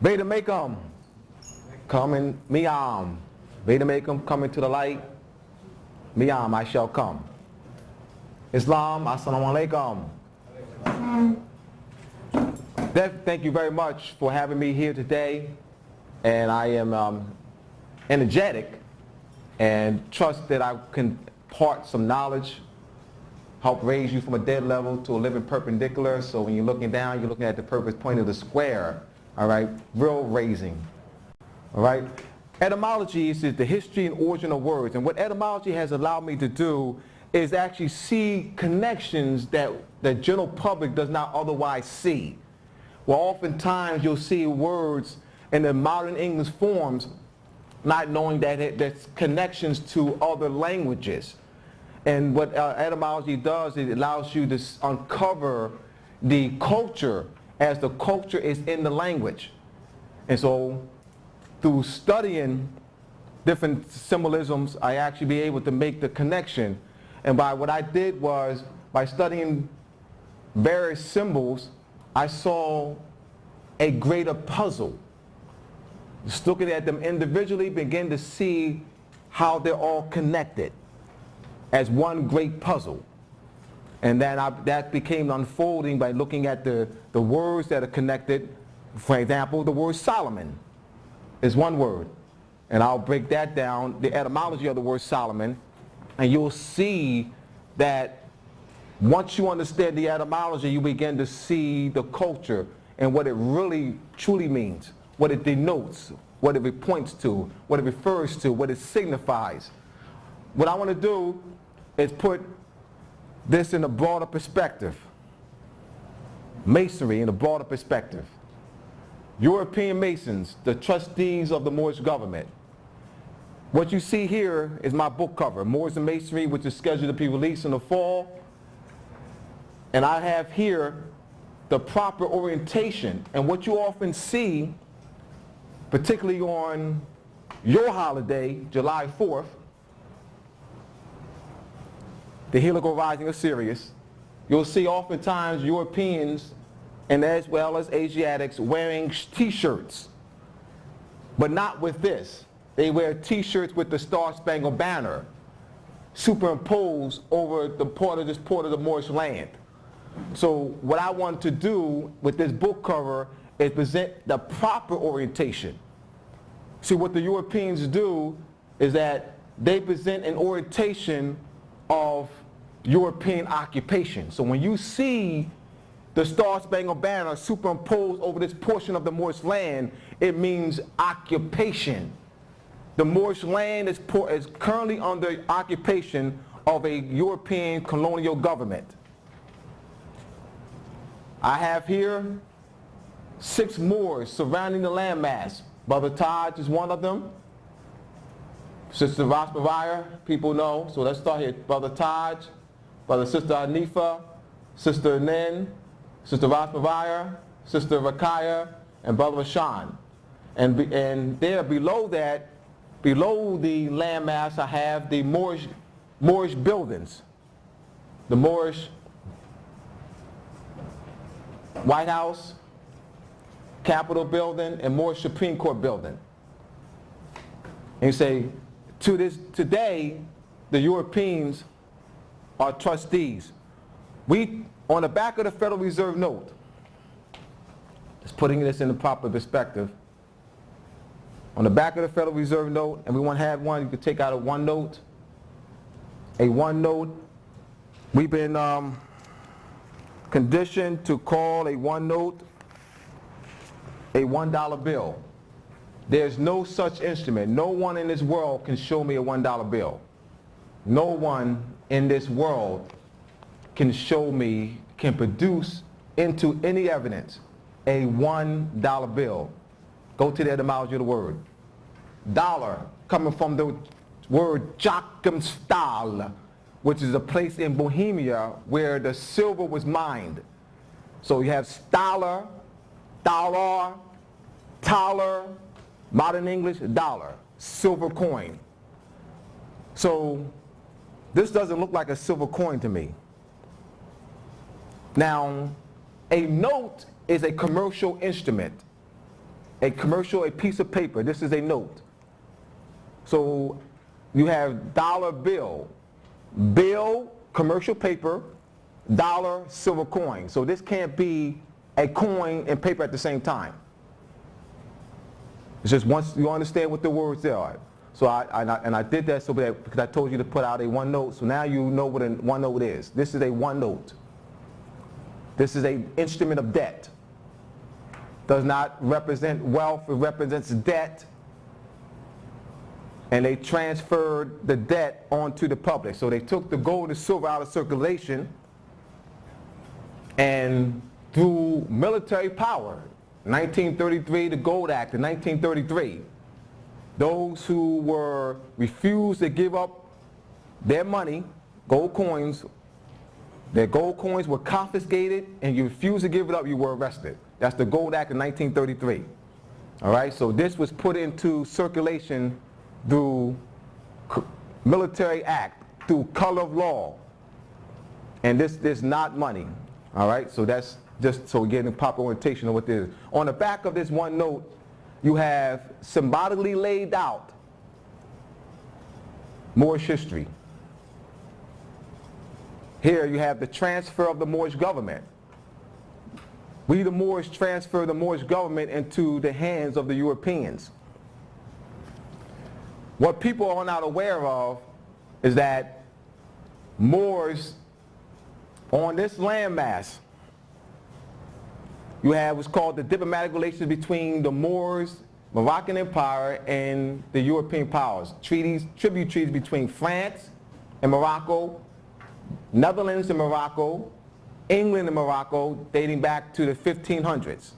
Beta make 'em come in Miam. Beta make 'em come into the light. Miam, I shall come. Islam, assalamu alaikum. Thank you very much for having me here today. And I am energetic and trust that I can impart some knowledge, help raise you from a dead level to a living perpendicular. So when you're looking down, you're looking at the purpose point of the square. All right, real raising. All right. Etymology is the history and origin of words. And what etymology has allowed me to do is actually see connections that the general public does not otherwise see. Well, oftentimes you'll see words in the modern English forms not knowing that there's connections to other languages. And what etymology does, it allows you to uncover the culture as the culture is in the language. And so through studying different symbolisms, I actually be able to make the connection. And by what I did was, by studying various symbols, I saw a greater puzzle. Just looking at them individually, begin to see how they're all connected as one great puzzle. And then that became unfolding by looking at the words that are connected. For example, the word Solomon is one word. And I'll break that down, the etymology of the word Solomon, and you'll see that once you understand the etymology, you begin to see the culture and what it really truly means, what it denotes, what it points to, what it refers to, what it signifies. What I want to do is put this in a broader perspective. Masonry in a broader perspective. European Masons, the trustees of the Moorish government. What you see here is my book cover, Moorish and Masonry, which is scheduled to be released in the fall. And I have here the proper orientation. And what you often see, particularly on your holiday, July 4th, the helical rising of Sirius, you'll see oftentimes Europeans and as well as Asiatics wearing t-shirts, but not with this. They wear t-shirts with the Star-Spangled Banner superimposed over the port of the Moorish land. So what I want to do with this book cover is present the proper orientation. See, what the Europeans do is that they present an orientation of European occupation. So when you see the Star-Spangled Banner superimposed over this portion of the Moorish land, it means occupation. The Moorish land is currently under occupation of a European colonial government. I have here 6 Moors surrounding the landmass. Brother Taj is one of them. Sister Rasmavaya, people know. So let's start here. Brother Taj, Brother Sister Anifa, Sister Nen, Sister Rasmavaya, Sister Rakaya, and Brother Rashan. And there below that, below the landmass, I have the Moorish buildings. The Moorish White House, Capitol building, and Moorish Supreme Court building. And you say, today, the Europeans are trustees. On the back of the Federal Reserve note, just putting this in the proper perspective, on the back of the Federal Reserve note, and we want to have one, you could take out a OneNote. A OneNote, we've been conditioned to call a OneNote a $1 bill. There's no such instrument. No one in this world can show me a $1 bill. No one in this world can show me, can produce into any evidence a $1 bill. Go to the etymology of the word. Dollar, coming from the word Jacomstal, which is a place in Bohemia where the silver was mined. So you have staller, dollar, taler, modern English, dollar, silver coin. So this doesn't look like a silver coin to me. Now, a note is a commercial instrument. a commercial, a piece of paper. This is a note. So you have dollar bill, commercial paper, dollar, silver coin. So this can't be a coin and paper at the same time. It's just once you understand what the words are. So I did that so that because I told you to put out a one note. So now you know what a one note is. This is a one note. This is an instrument of debt. Does not represent wealth, it represents debt. And they transferred the debt onto the public. So they took the gold and silver out of circulation, and through military power, 1933, the Gold Act in 1933, those who were refused to give up their money, gold coins, their gold coins were confiscated, and you refused to give it up, you were arrested. That's the Gold Act of 1933. All right, so this was put into circulation through military act, through color of law. And this is not money. All right, so that's just so we're getting a proper orientation of what this is. On the back of this one note, you have symbolically laid out Moorish history. Here you have the transfer of the Moorish government. We, the Moors, transfer the Moorish government into the hands of the Europeans. What people are not aware of is that Moors, on this landmass, you have what's called the diplomatic relations between the Moors, Moroccan Empire, and the European powers. Treaties, tribute treaties between France and Morocco, Netherlands and Morocco, England and Morocco, dating back to the 1500s.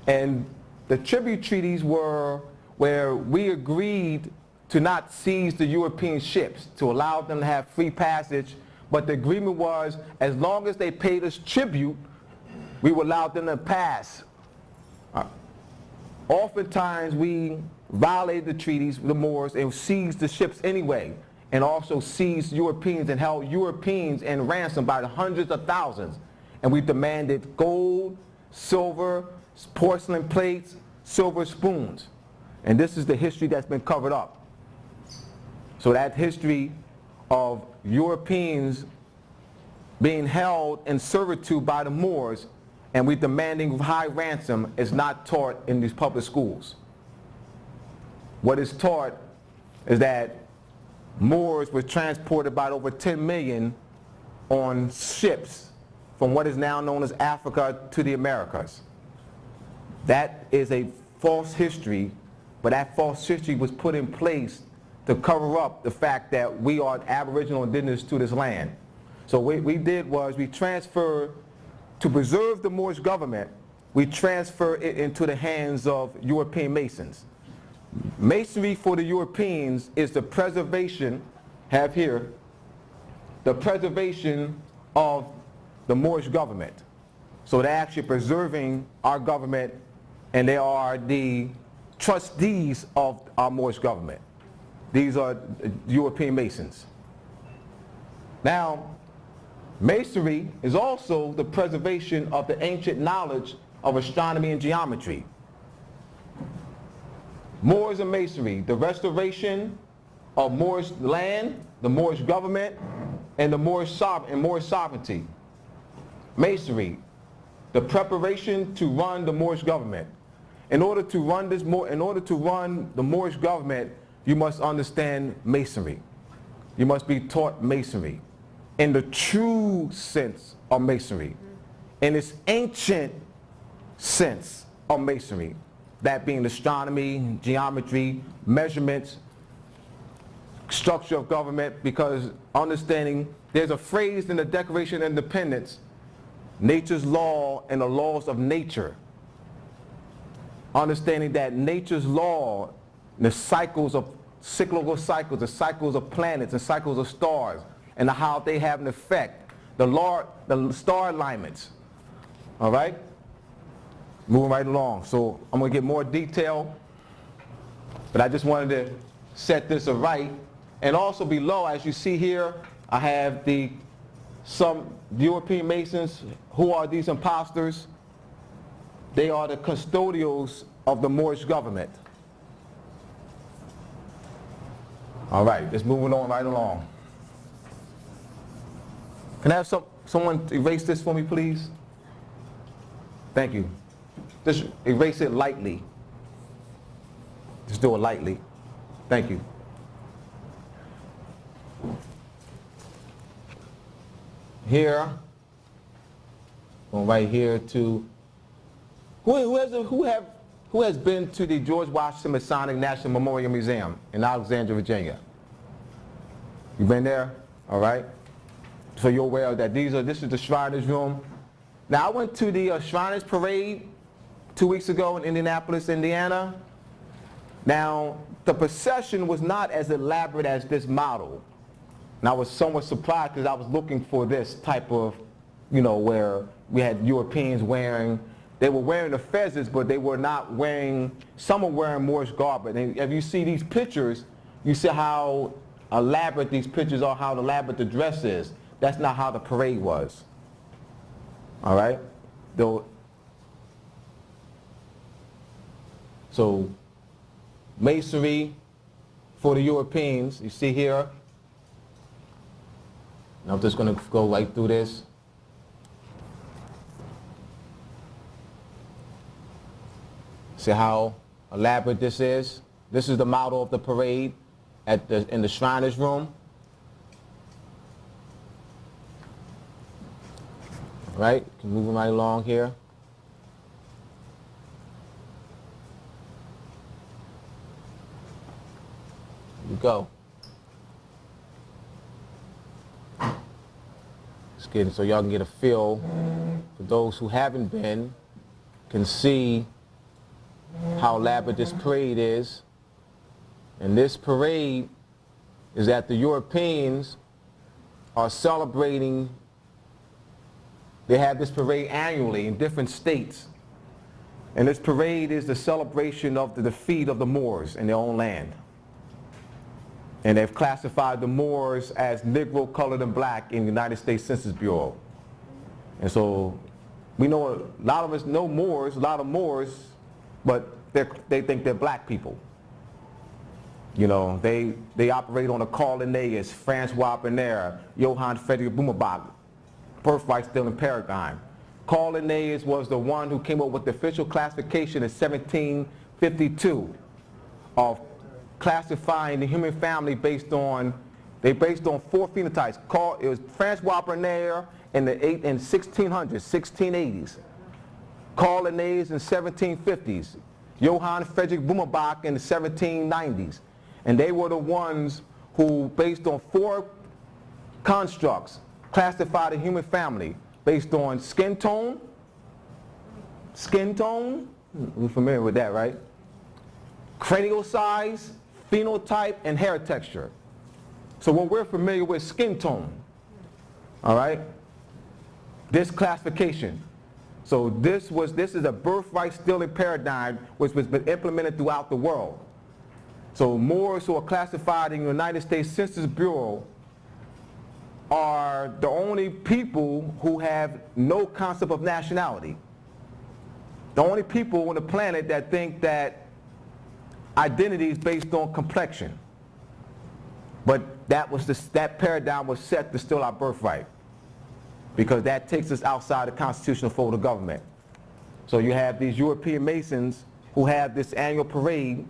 And the tribute treaties were where we agreed to not seize the European ships, to allow them to have free passage, but the agreement was as long as they paid us tribute, we would allow them to pass. Oftentimes we violated the treaties with the Moors and seized the ships anyway, and also seized Europeans and held Europeans in ransom by the hundreds of thousands. And we demanded gold, silver, porcelain plates, silver spoons. And this is the history that's been covered up. So that history of Europeans being held in servitude by the Moors and we demanding high ransom is not taught in these public schools. What is taught is that Moors were transported by over 10 million on ships from what is now known as Africa to the Americas. That is a false history, but that false history was put in place to cover up the fact that we are aboriginal indigenous to this land. So what we did was we transferred, to preserve the Moorish government, we transferred it into the hands of European Masons. Masonry for the Europeans is the preservation, have here, the preservation of the Moorish government. So they're actually preserving our government, and they are the trustees of our Moorish government. These are European Masons. Now, Masonry is also the preservation of the ancient knowledge of astronomy and geometry. Moors and Masonry, the restoration of Moorish land, the Moorish government, and the Moorish sovereignty. Masonry, the preparation to run the Moorish government. In order to run the Moorish government, you must understand Masonry. You must be taught Masonry in the true sense of Masonry, in its ancient sense of Masonry, that being astronomy, geometry, measurements, structure of government, because understanding, there's a phrase in the Declaration of Independence, nature's law and the laws of nature. Understanding that nature's law, the cycles of cyclical cycles, the cycles of planets and cycles of stars, and how they have an effect, the star alignments. All right? Moving right along. So I'm going to get more detail, but I just wanted to set this right. And also below, as you see here, I have some European Masons. Who are these imposters? they are the custodials of the Moorish government. All right, just moving on right along. Can I have someone erase this for me, please? Thank you. Just erase it lightly. Just do it lightly. Thank you. Here, going right here to, who has been to the George Washington Masonic National Memorial Museum in Alexandria, Virginia? You been there? All right. So you're aware that this is the Shriners Room. Now I went to the Shriners Parade 2 weeks ago in Indianapolis, Indiana. Now the procession was not as elaborate as this model. And I was somewhat surprised because I was looking for this type of, where we had Europeans they were wearing the fezzes, but they were not wearing, some were wearing Moorish garb. And if you see these pictures, you see how elaborate these pictures are, how elaborate the dress is. That's not how the parade was. All right? So, masonry for the Europeans, you see here. And I'm just going to go right through this. See how elaborate this is? This is the model of the parade in the Shriners Room. Right? Moving right along here. Here we go. So y'all can get a feel, for those who haven't been, can see how elaborate this parade is. And this parade is that the Europeans are celebrating. They have this parade annually in different states. And this parade is the celebration of the defeat of the Moors in their own land. And they've classified the Moors as Negro, colored, and black in the United States Census Bureau. And so we know a lot of us know Moors, a lot of Moors, but they think they're black people. They operate on a call Linnaeus, Francois Bernard, Johann Friedrich Blumenbach, birthright still in paradigm. Carl Linnaeus was the one who came up with the official classification in 1752 of classifying the human family based on 4 phenotypes. It was Francois Bernard in the 1600s, 1680s. Carl Linnaeus in 1750s. Johann Friedrich Blumenbach in the 1790s. And they were the ones who, based on 4 constructs, classified the human family based on skin tone. We're familiar with that, right? Cranial size, phenotype, and hair texture. So when we're familiar with skin tone, all right, this classification. So this is a birthright stealing paradigm which has been implemented throughout the world. So Moors who are classified in the United States Census Bureau are the only people who have no concept of nationality. The only people on the planet that think that identity is based on complexion. But that paradigm was set to steal our birthright, because that takes us outside the constitutional fold of government. So you have these European Masons who have this annual parade,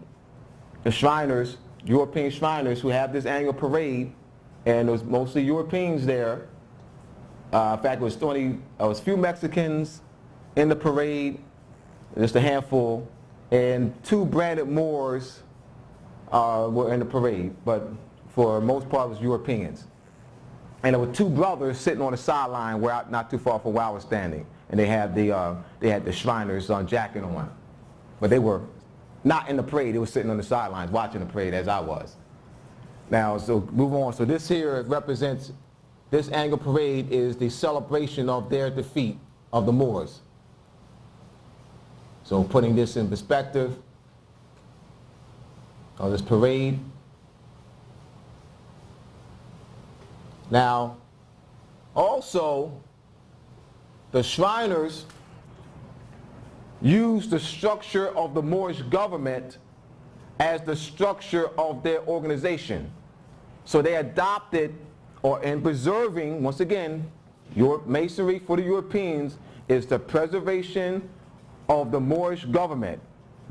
the Shriners, European Shriners who have this annual parade, and there was mostly Europeans there. In fact, it was a few Mexicans in the parade, just a handful, and 2 branded Moors were in the parade, but for the most part it was Europeans. And there were 2 brothers sitting on the sideline not too far from where I was standing, and they had the Shriners jacket on, but they were not in the parade. They were sitting on the sidelines watching the parade as I was. Now, so move on. So this here represents, this annual parade is the celebration of their defeat of the Moors. So putting this in perspective of this parade. Now, also, the Shriners used the structure of the Moorish government as the structure of their organization. So they adopted, or in preserving, once again, Masonry for the Europeans is the preservation of the Moorish government.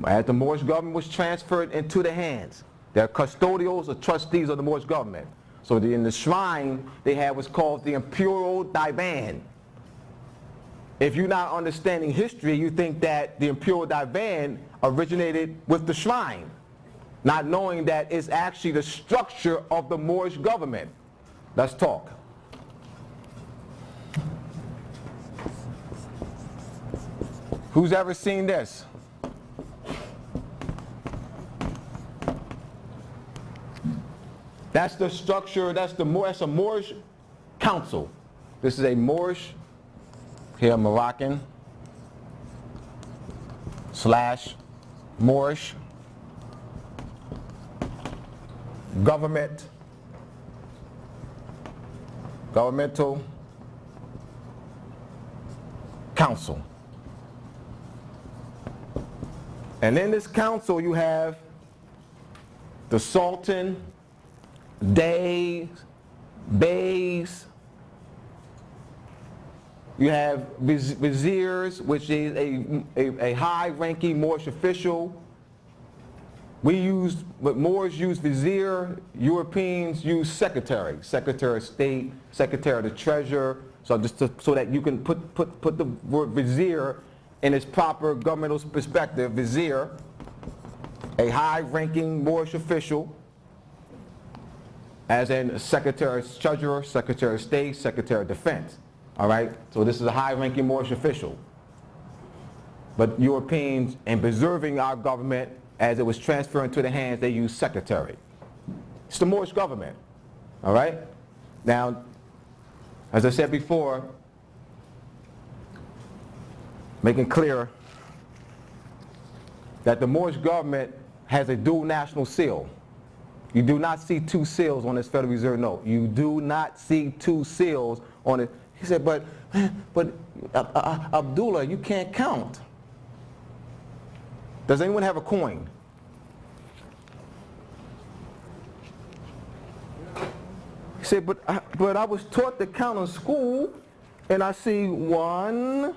As the Moorish government was transferred into the hands, they're custodials or trustees of the Moorish government. So in the shrine, they have what's called the imperial divan. If you're not understanding history, you think that the imperial divan originated with the shrine, not knowing that it's actually the structure of the Moorish government. Let's talk. Who's ever seen this? That's the structure, that's a Moorish council. This is a Moorish, here Moroccan, / Moorish governmental council. And in this council you have the Sultan, Beys, you have viziers, which is a high-ranking Moorish official. Moors use vizier, Europeans use secretary, secretary of state, secretary of the treasurer. So just so that you can put the word vizier in its proper governmental perspective. Vizier, a high-ranking Moorish official, as in Secretary of Treasurer, Secretary of State, Secretary of Defense. All right? So this is a high-ranking Moorish official. But Europeans, in preserving our government as it was transferred into the hands, they use secretary. It's the Moorish government. All right? Now, as I said before, making clear that the Moorish government has a dual national seal. You do not see two seals on this Federal Reserve note. You do not see two seals on it. He said, but Abdullah, you can't count. Does anyone have a coin? He said, but I was taught to count in school, and I see 1,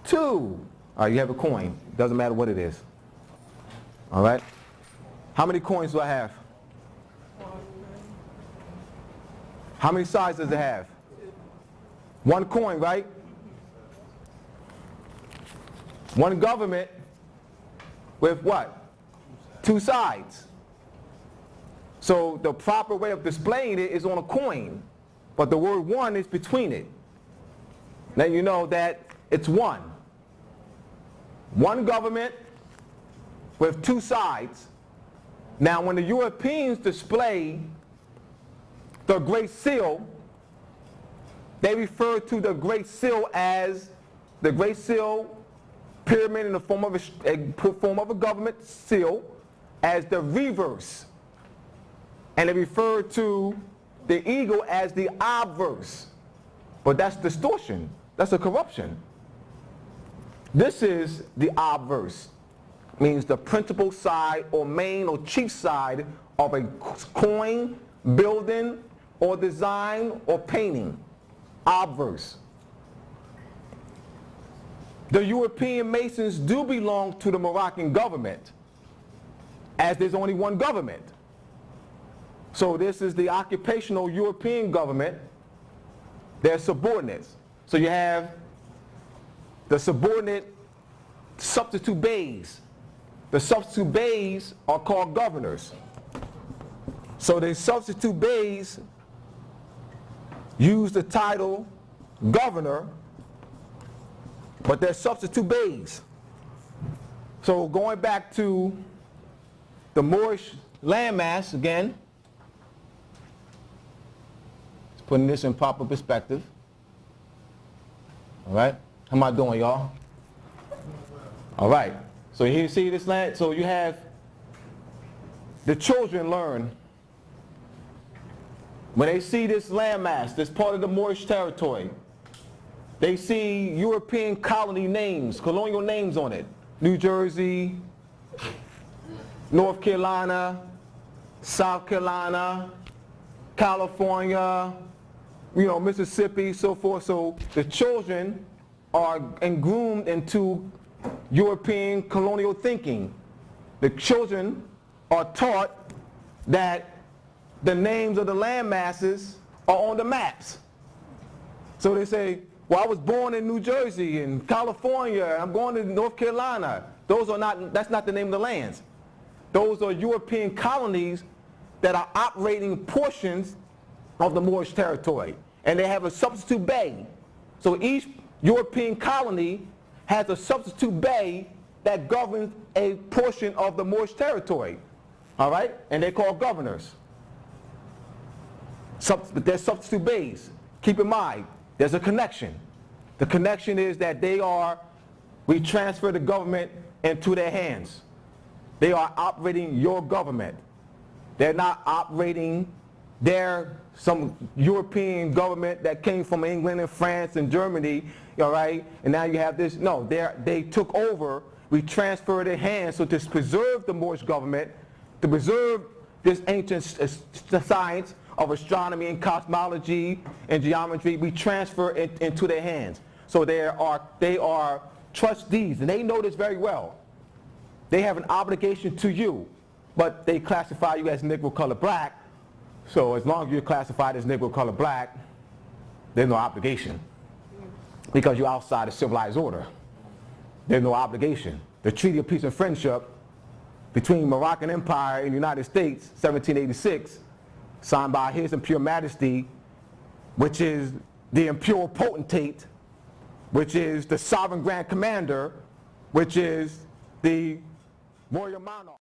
2. All right, you have a coin. Doesn't matter what it is. All right? How many coins do I have? How many sides does it have? 1 coin, right? 1 government with what? 2 sides. So the proper way of displaying it is on a coin, but the word 1 is between it. Now you know that it's 1. 1 government with 2 sides. Now when the Europeans display the Great Seal, they refer to the Great Seal as the Great Seal pyramid in the form of a government seal as the reverse. And they refer to the eagle as the obverse. But that's distortion. That's a corruption. This is the obverse. Means the principal side or main or chief side of a coin, building, or design, or painting. Obverse. The European Masons do belong to the Moroccan government, as there's only 1 government. So this is the occupational European government. They're subordinates. So you have the subordinate substitute beys. The substitute beys are called governors. So the substitute beys use the title governor, but they're substitute beys. So going back to the Moorish landmass again, putting this in proper perspective. All right, how am I doing, y'all? All right, so here you see this land. So you have the children learn when they see this landmass, this part of the Moorish territory. They see European colony names, colonial names on it. New Jersey, North Carolina, South Carolina, California, Mississippi, so forth. So the children are groomed into European colonial thinking. The children are taught that the names of the land masses are on the maps. So they say, well, I was born in New Jersey and California, I'm going to North Carolina. That's not the name of the lands. Those are European colonies that are operating portions of the Moorish territory. And they have a substitute bay. So each European colony has a substitute bay that governs a portion of the Moorish territory. All right? And they're called governors. But they're substitute bays. Keep in mind, there's a connection. The connection is that we transfer the government into their hands. They are operating your government. They're not operating some European government that came from England and France and Germany, all right? And now you have this. No, they took over. We transferred their hands. So to preserve the Moorish government, to preserve this ancient science of astronomy and cosmology and geometry, we transfer it into their hands. So they are trustees, and they know this very well. They have an obligation to you, but they classify you as Negro, color, black. So as long as you're classified as Negro, color, black, there's no obligation because you're outside the civilized order. There's no obligation. The Treaty of Peace and Friendship between Moroccan Empire and the United States, 1786, signed by His Imperial Majesty, which is the imperial potentate, which is the sovereign grand commander, which is the royal monarch.